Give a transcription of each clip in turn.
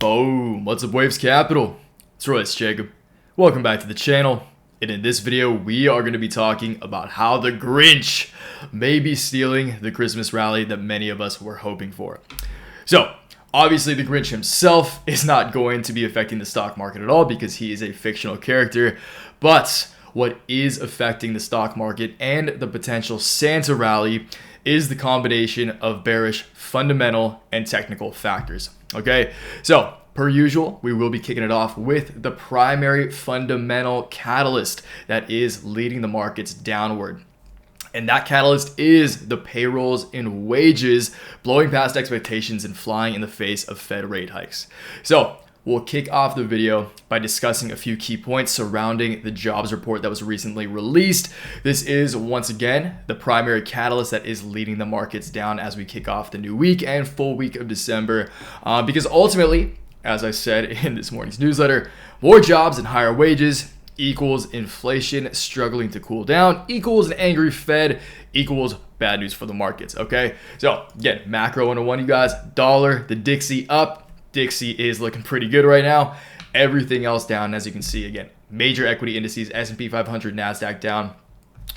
Boom! What's up, Waves Capital? It's Royce Jacob. Welcome back to the channel. And in this video, we are going to be talking about how the Grinch may be stealing the Christmas rally that many of us were hoping for. So, obviously, the Grinch himself is not going to be affecting the stock market at all because he is a fictional character. But what is affecting the stock market and the potential Santa rally is the combination of bearish fundamental and technical factors. Okay, so per usual, we will be kicking it off with the primary fundamental catalyst that is leading the markets downward. And that catalyst is the payrolls and wages blowing past expectations and flying in the face of Fed rate hikes. So we'll kick off the video by discussing a few key points surrounding the jobs report that was recently released. This is, once again, the primary catalyst that is leading the markets down as we kick off the new week and full week of December. Because ultimately, as I said in this morning's newsletter, more jobs and higher wages equals inflation struggling to cool down, equals an angry Fed, equals bad news for the markets, okay? So, again, macro 101, you guys. Dollar, the Dixie up. Dixie is looking pretty good right now. Everything else down, as you can see. Again, major equity indices, S&P 500, NASDAQ down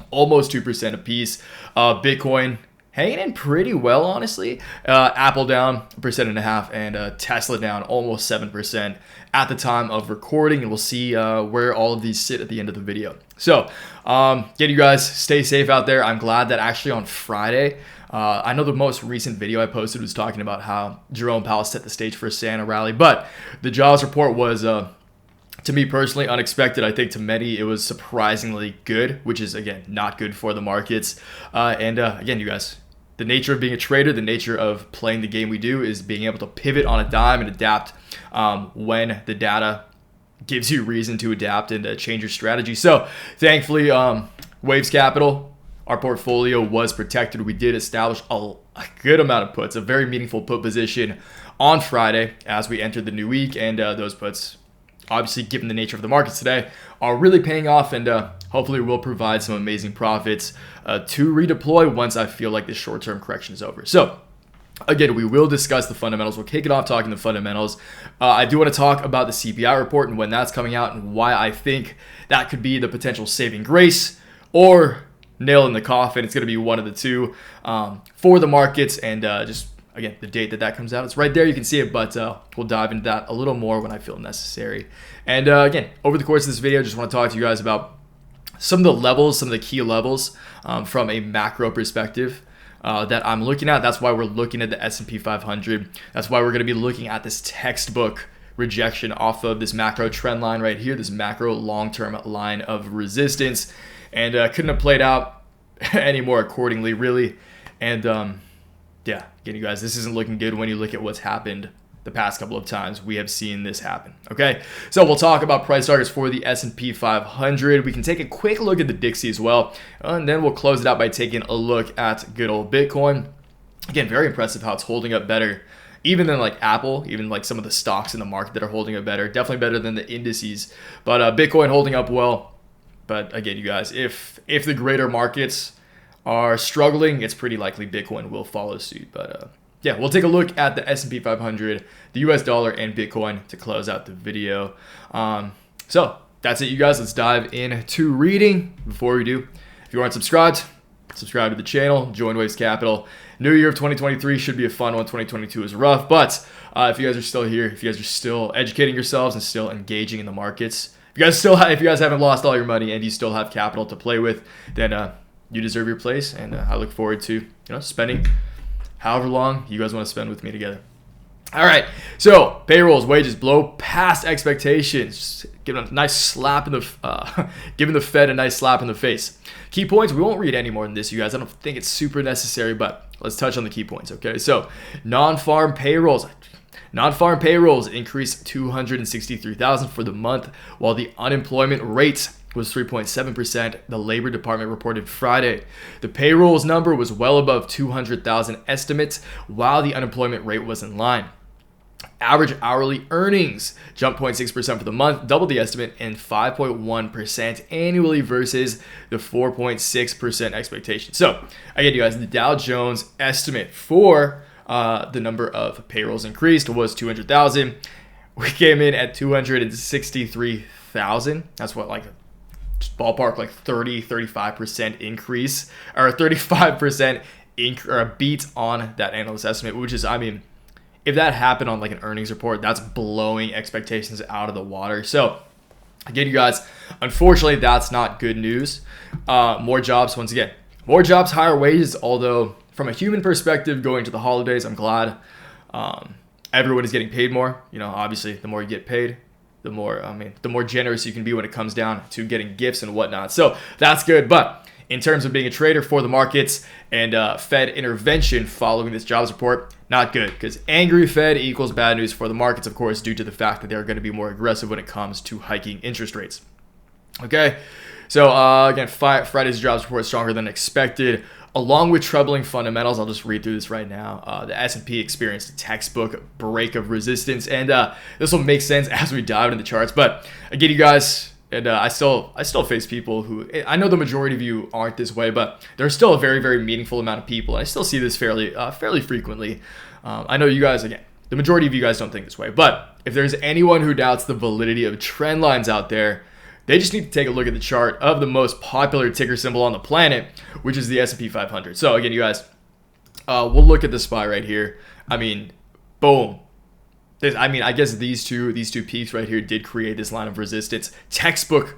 almost 2% apiece. Bitcoin hanging in pretty well, honestly. Apple down 1.5%, and Tesla down almost 7% at the time of recording. And we'll see where all of these sit at the end of the video. So, again, you guys, stay safe out there. I'm glad that actually on Friday, I know the most recent video I posted was talking about how Jerome Powell set the stage for a Santa rally, but the jobs report was, to me personally, unexpected. I think to many it was surprisingly good, which is, again, not good for the markets. Again, you guys, the nature of being a trader, the nature of playing the game we do is being able to pivot on a dime and adapt when the data gives you reason to adapt and change your strategy. So thankfully, Waves Capital, our portfolio was protected. We did establish a good amount of puts, a very meaningful put position on Friday as we entered the new week. And those puts, obviously, given the nature of the markets today, are really paying off and hopefully will provide some amazing profits to redeploy once I feel like this short-term correction is over. So, again, we will discuss the fundamentals. We'll kick it off talking the fundamentals. I do want to talk about the CPI report and when that's coming out and why I think that could be the potential saving grace or nail in the coffin. It's going to be one of the two for the markets, and just, again, the date that comes out, it's right there. You can see it, but we'll dive into that a little more when I feel necessary. And again, over the course of this video, I just want to talk to you guys about some of the levels, some of the key levels from a macro perspective that I'm looking at. That's why we're looking at the S&P 500. That's why we're going to be looking at this textbook rejection off of this macro trend line right here, this macro long-term line of resistance. And couldn't have played out any more accordingly, really. And yeah, again, you guys, this isn't looking good when you look at what's happened the past couple of times we have seen this happen. Okay, so we'll talk about price targets for the S&P 500. We can take a quick look at the Dixie as well, and then we'll close it out by taking a look at good old Bitcoin. Again, very impressive how it's holding up better, even than like Apple, even like some of the stocks in the market that are holding up better. Definitely better than the indices, but Bitcoin holding up well. But again, you guys, if the greater markets are struggling, it's pretty likely Bitcoin will follow suit. But yeah, we'll take a look at the S&P 500, the US dollar, and Bitcoin to close out the video. So that's it, you guys. Let's dive into reading. Before we do, if you aren't subscribed, subscribe to the channel, join Waves Capital. New year of 2023 should be a fun one. 2022 is rough, but if you guys are still here, if you guys are still educating yourselves and still engaging in the markets, if you guys haven't lost all your money and you still have capital to play with, then you deserve your place. And I look forward to spending however long you guys want to spend with me together. All right, so payrolls, wages blow past expectations, giving a nice slap in the, giving the Fed a nice slap in the face. Key points. We won't read any more than this, you guys. I don't think it's super necessary, but let's touch on the key points. Okay, so non-farm payrolls. Non-farm payrolls increased 263,000 for the month, while the unemployment rate was 3.7%, the Labor Department reported Friday. The payrolls number was well above 200,000 estimates, while the unemployment rate was in line. Average hourly earnings jumped 0.6% for the month, double the estimate, and 5.1% annually versus the 4.6% expectation. So, again, you guys, the Dow Jones estimate for the number of payrolls increased was 200,000. we came in at 263,000. That's what, like, just ballpark, like 35% increase, or 35% or a beat on that analyst estimate, which is, I mean, if that happened on like an earnings report, that's blowing expectations out of the water. So again, you guys, unfortunately, that's not good news. More jobs, once again, more jobs, higher wages. Although from a human perspective, going to the holidays, I'm glad everyone is getting paid more. You know, obviously, the more you get paid, the more generous you can be when it comes down to getting gifts and whatnot. So that's good. But in terms of being a trader for the markets and Fed intervention following this jobs report, not good, because angry Fed equals bad news for the markets, of course, due to the fact that they're going to be more aggressive when it comes to hiking interest rates. Okay, so again, Friday's jobs report is stronger than expected, along with troubling fundamentals. I'll just read through this right now. The S&P experienced a textbook break of resistance, and this will make sense as we dive into the charts. But again, you guys, and I still face people who, I know the majority of you aren't this way, but there's still a very, very meaningful amount of people. I still see this fairly frequently. I know you guys, again, the majority of you guys don't think this way, but if there's anyone who doubts the validity of trend lines out there, they just need to take a look at the chart of the most popular ticker symbol on the planet, which is the S&P 500. So again, you guys, we'll look at the SPY right here. I mean, boom. I guess these two peaks right here did create this line of resistance. Textbook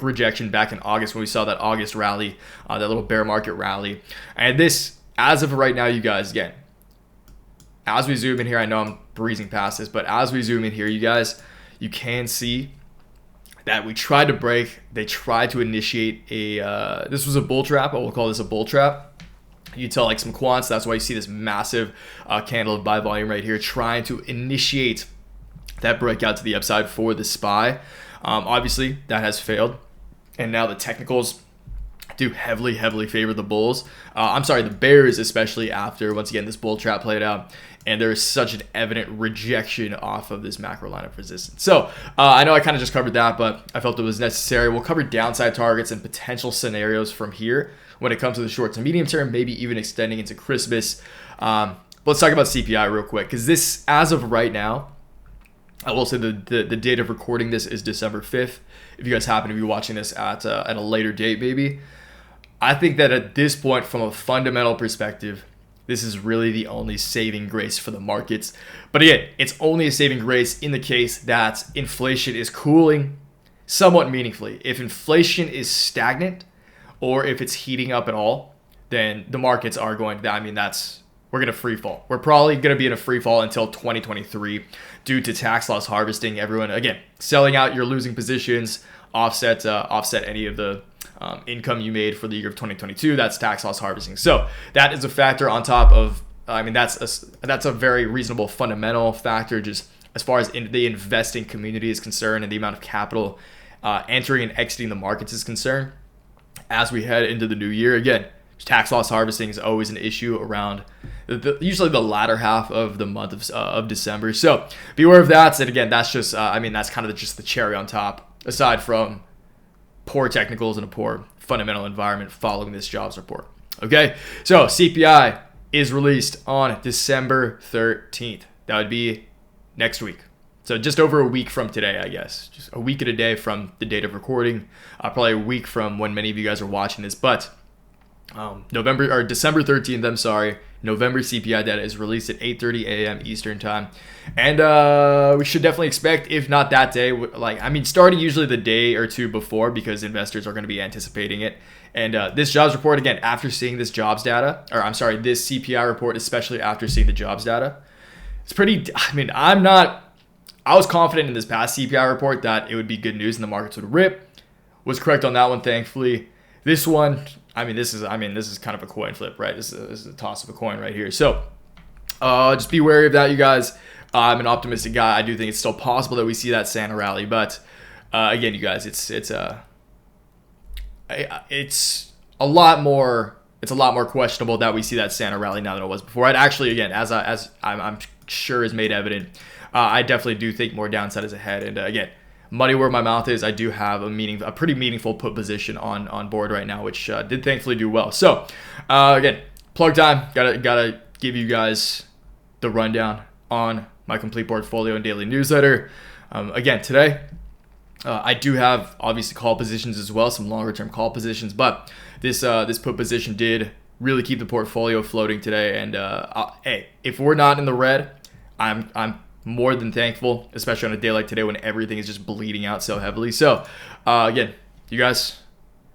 rejection back in August when we saw that August rally, that little bear market rally. And this, as of right now, you guys, again, as we zoom in here, I know I'm breezing past this, but as we zoom in here, you guys, you can see that we tried to break. They tried to initiate this was a bull trap. We'll call this a bull trap. You tell like some quants, that's why you see this massive candle of buy volume right here, trying to initiate that breakout to the upside for the SPY. Obviously, that has failed, and now the technicals do heavily favor the bulls. The bears, especially after, once again, this bull trap played out, and there is such an evident rejection off of this macro line of resistance. So I know I kind of just covered that, but I felt it was necessary. We'll cover downside targets and potential scenarios from here when it comes to the short to medium term, maybe even extending into Christmas. Let's talk about CPI real quick, because this, as of right now, I will say the date of recording this is December 5th. If you guys happen to be watching this at a later date, maybe, I think that at this point, from a fundamental perspective, this is really the only saving grace for the markets. But again, it's only a saving grace in the case that inflation is cooling somewhat meaningfully. If inflation is stagnant or if it's heating up at all, then the markets are going to, we're going to free fall. We're probably going to be in a free fall until 2023 due to tax loss harvesting. Everyone, again, selling out your losing positions, offset any of the income you made for the year of 2022. That's tax loss harvesting. So that is a factor on top of, that's a very reasonable fundamental factor just as far as the investing community is concerned and the amount of capital entering and exiting the markets is concerned. As we head into the new year, again, tax loss harvesting is always an issue around usually the latter half of the month of December. So be aware of that. And again, that's just, that's kind of just the cherry on top, aside from poor technicals and a poor fundamental environment following this jobs report. Okay, so CPI is released on December 13th. That would be next week. So just over a week from today, I guess. Just a week and a day from the date of recording. Probably a week from when many of you guys are watching this. But December 13th, November CPI data is released at 8:30 a.m. Eastern time. And we should definitely expect, if not that day, starting usually the day or two before, because investors are going to be anticipating it. And this jobs report, again, after seeing this jobs data, this CPI report, especially after seeing the jobs data, it's pretty, I was confident in this past CPI report that it would be good news and the markets would rip. Was correct on that one, thankfully. This one, this is kind of a coin flip, right? This is a toss of a coin right here. So just be wary of that, you guys. I'm an optimistic guy. I do think it's still possible that we see that Santa rally, but again, you guys, it's a lot more questionable that we see that Santa rally now than it was before. I'd actually, again, as I'm sure is made evident, I definitely do think more downside is ahead. And again, money where my mouth is, I do have a pretty meaningful put position on board right now, which did thankfully do well. So again, plug time. Gotta give you guys the rundown on my complete portfolio and daily newsletter. Again, today, I do have obviously call positions as well, some longer term call positions, but this put position did really keep the portfolio floating today. And hey, if we're not in the red, I'm more than thankful, especially on a day like today when everything is just bleeding out so heavily. So again, you guys,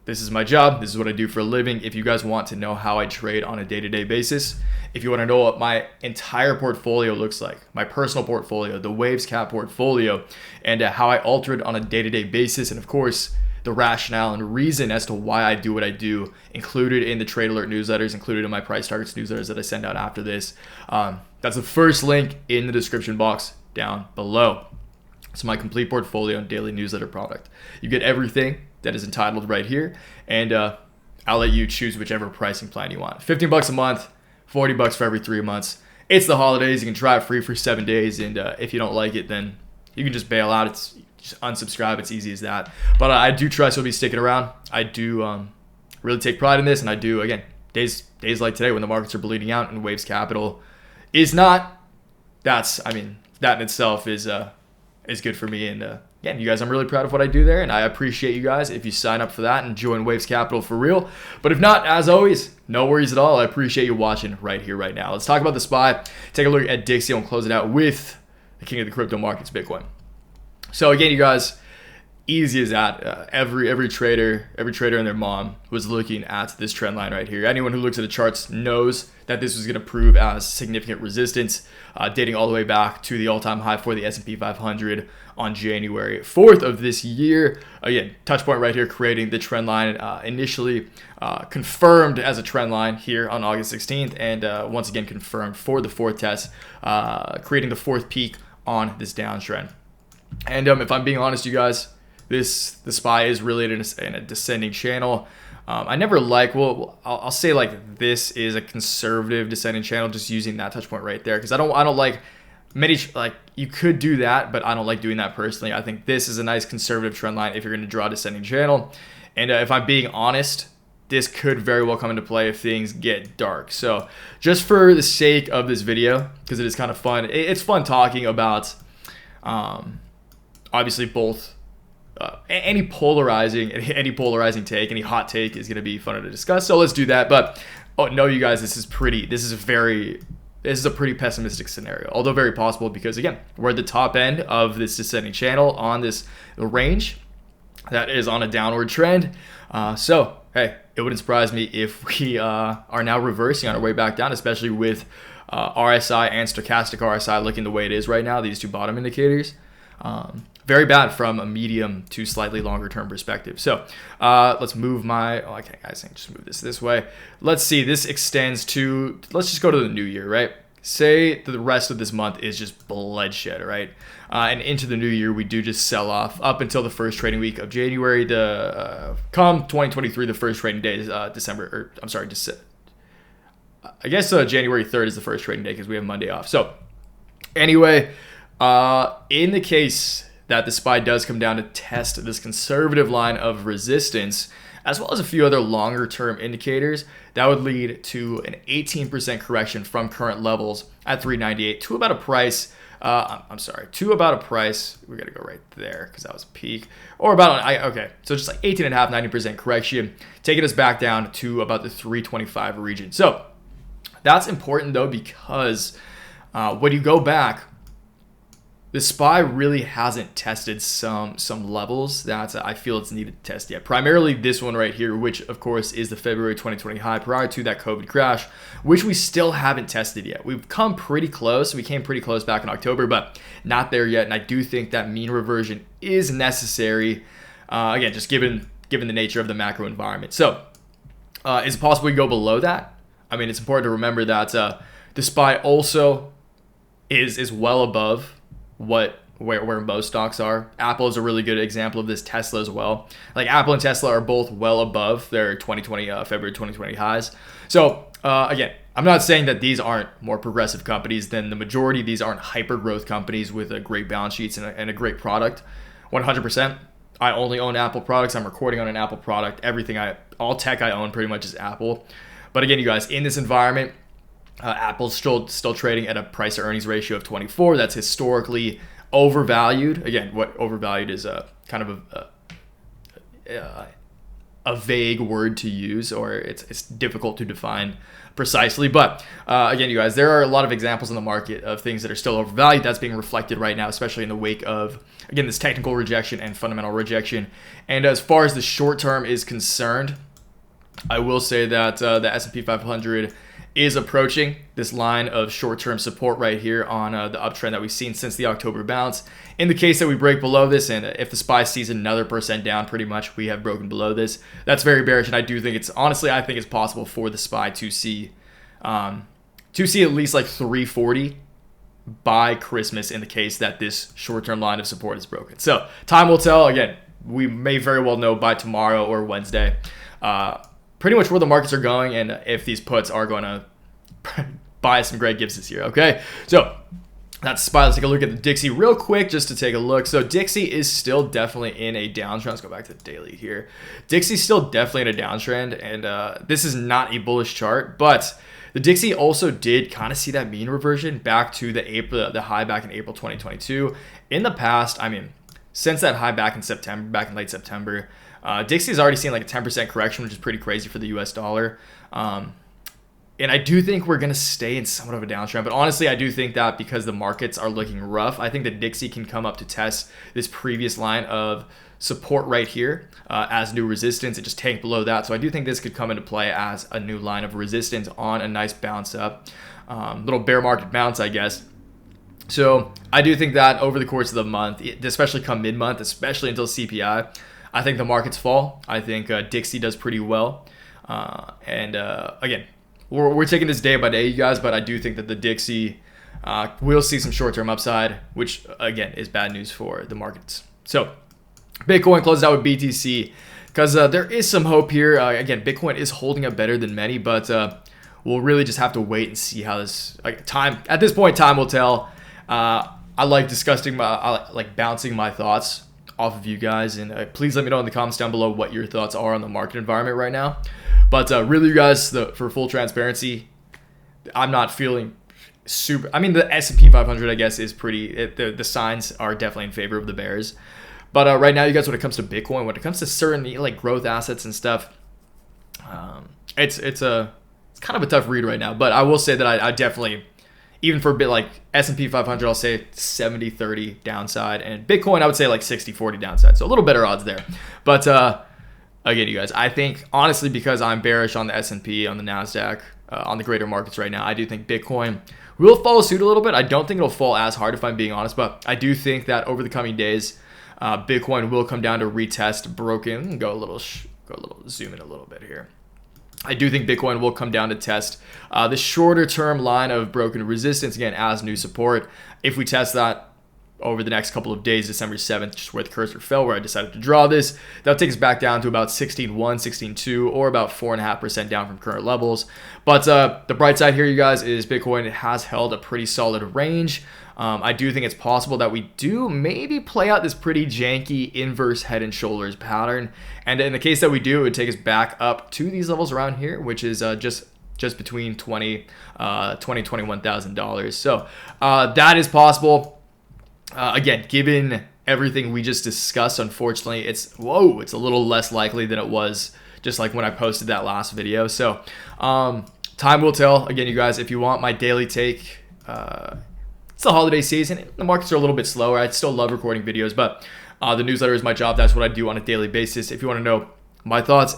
this is my job. This is what I do for a living. If you guys want to know how I trade on a day-to-day basis, if you want to know what my entire portfolio looks like, my personal portfolio, the Waves Cap portfolio, and how I alter it on a day-to-day basis, and of course, the rationale and reason as to why I do what I do, included in the Trade Alert newsletters, included in my Price Targets newsletters that I send out after this. That's the first link in the description box down below. It's my complete portfolio and daily newsletter product. You get everything that is entitled right here, and I'll let you choose whichever pricing plan you want. $15 a month, $40 for every 3 months. It's the holidays. You can try it free for 7 days, and if you don't like it, then you can just bail out. It's just unsubscribe. It's easy as that. But I do trust you'll be sticking around. I do really take pride in this, and I do, again, days like today when the markets are bleeding out and Waves Capital is not. That in itself is good for me. And again, you guys, I'm really proud of what I do there, and I appreciate you guys if you sign up for that and join Waves Capital for real. But if not, as always, no worries at all. I appreciate you watching right here, right now. Let's talk about the SPY. Take a look at Dixie and close it out with the king of the crypto markets, Bitcoin. So again, you guys, easy as that. Every trader and their mom was looking at this trend line right here. Anyone who looks at the charts knows that this was going to prove as significant resistance, dating all the way back to the all-time high for the S&P 500 on January 4th of this year. Again, touch point right here, creating the trend line, initially confirmed as a trend line here on August 16th, and once again confirmed for the fourth test, creating the fourth peak on this downtrend. And if I'm being honest, you guys, the SPY is really in a descending channel. I never I'll say like this is a conservative descending channel, just using that touch point right there, because I don't like many, like you could do that, but I don't like doing that personally. I think this is a nice conservative trend line if you're going to draw a descending channel. And if I'm being honest, this could very well come into play if things get dark. So just for the sake of this video, because it is kind of fun, it's fun talking about obviously both. Any polarizing take, any hot take is going to be fun to discuss. So let's do that. But no, you guys, this is a pretty pessimistic scenario, although very possible, because again, we're at the top end of this descending channel on this range that is on a downward trend. So hey, it wouldn't surprise me if we are now reversing on our way back down, especially with RSI and stochastic RSI looking the way it is right now. These two bottom indicators. Very bad from a medium to slightly longer term perspective. So let's move okay guys, I can just move this way. Let's see, this extends to, let's just go to the new year, right? Say that the rest of this month is just bloodshed, right? And into the new year, we do just sell off up until the first trading week of January. Come 2023, the first trading day is I guess January 3rd is the first trading day because we have Monday off. So anyway, in the case that the SPY does come down to test this conservative line of resistance, as well as a few other longer term indicators, that would lead to an 18% correction from current levels at 398 to about a price, we gotta go right there because that was a peak, or about, so just like 18.5, 90% correction, taking us back down to about the 325 region. So that's important though, because when you go back, the SPY really hasn't tested some levels that I feel it's needed to test yet. Primarily this one right here, which of course is the February 2020 high prior to that COVID crash, which we still haven't tested yet. We've come pretty close. We came pretty close back in October, but not there yet. And I do think that mean reversion is necessary. Again, just given the nature of the macro environment. So is it possible we go below that? I mean, it's important to remember that the SPY also is well above where most stocks are. Apple is a really good example of this. Tesla as well. Like Apple and Tesla are both well above their February 2020 highs. So again, I'm not saying that these aren't more progressive companies than the majority. These aren't hyper growth companies with a great balance sheets and a great product. 100%. I only own Apple products. I'm recording on an Apple product. All tech I own pretty much is Apple. But again, you guys, in this environment, Apple's still trading at a price to earnings ratio of 24. That's historically overvalued. Again, what overvalued is a kind of a vague word to use, or it's difficult to define precisely. But again, you guys, there are a lot of examples in the market of things that are still overvalued. That's being reflected right now, especially in the wake of, again, this technical rejection and fundamental rejection. And as far as the short term is concerned, I will say that the S&P 500 is approaching this line of short-term support right here on the uptrend that we've seen since the October bounce. In the case that we break below this, and if the SPY sees another % down, pretty much we have broken below this. That's very bearish, and I do think I think it's possible for the SPY to see at least like 340 by Christmas in the case that this short-term line of support is broken. So time will tell. Again, we may very well know by tomorrow or Wednesday pretty much where the markets are going, and if these puts are going to buy some great gifts this year. Okay, so that's SPY. Let's take a look at the Dixie real quick just to take a look. So Dixie is still definitely in a downtrend. Let's go back to the daily here. Dixie's still definitely in a downtrend, and this is not a bullish chart, but the Dixie also did kind of see that mean reversion back to the high back in April 2022. In the past, I mean, since that high back in late September, Dixie's already seen like a 10% correction, which is pretty crazy for the US dollar. And I do think we're going to stay in somewhat of a downtrend. But honestly, I do think that because the markets are looking rough, I think that Dixie can come up to test this previous line of support right here as new resistance. It just tanked below that. So I do think this could come into play as a new line of resistance on a nice bounce up. Little bear market bounce, I guess. So I do think that over the course of the month, especially come mid-month, especially until CPI, I think the markets fall. I think Dixie does pretty well. Again, we're taking this day by day, you guys, but I do think that the Dixie will see some short-term upside, which, again, is bad news for the markets. So Bitcoin closed out with BTC because there is some hope here. Again, Bitcoin is holding up better than many, but we'll really just have to wait and see how this at this point, time will tell. I like bouncing my thoughts off of you guys, and please let me know in the comments down below what your thoughts are on the market environment right now. But really, you guys, for full transparency, I'm not feeling super. I mean, the S&P 500, I guess, is pretty. The signs are definitely in favor of the bears. But right now, you guys, when it comes to Bitcoin, when it comes to certain like growth assets and stuff, it's kind of a tough read right now. But I will say that I definitely, even for a bit like S&P 500, I'll say 70-30 downside, and Bitcoin, I would say like 60-40 downside. So a little better odds there. But again, you guys, I think honestly, because I'm bearish on the S&P, on the NASDAQ, on the greater markets right now, I do think Bitcoin will follow suit a little bit. I don't think it'll fall as hard, if I'm being honest, but I do think that over the coming days, Bitcoin will come down to retest broken. Go a little zoom in a little bit here. I do think Bitcoin will come down to test the shorter term line of broken resistance again as new support. If we test that over the next couple of days, December 7th, just where the cursor fell, where I decided to draw this, that'll take us back down to about 16.1, 16.2, or about 4.5% down from current levels. But the bright side here, you guys, is Bitcoin has held a pretty solid range. I do think it's possible that we do maybe play out this pretty janky inverse head and shoulders pattern. And in the case that we do, it would take us back up to these levels around here, which is just between $21,000. So that is possible. Again, given everything we just discussed, unfortunately, it's a little less likely than it was just like when I posted that last video. So time will tell. Again, you guys, if you want my daily take, it's the holiday season. The markets are a little bit slower. I still love recording videos, but the newsletter is my job. That's what I do on a daily basis. If you want to know my thoughts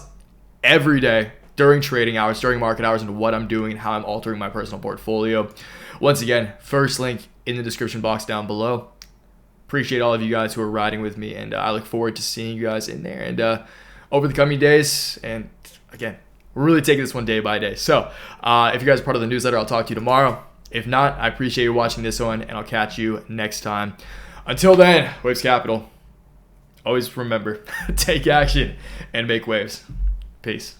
every day during trading hours, during market hours, and what I'm doing and how I'm altering my personal portfolio, once again, first link in the description box down below. Appreciate all of you guys who are riding with me, and I look forward to seeing you guys in there and over the coming days. And again, we're really taking this one day by day. So if you guys are part of the newsletter, I'll talk to you tomorrow. If not, I appreciate you watching this one, and I'll catch you next time. Until then, Waves Capital. Always remember, take action and make waves. Peace.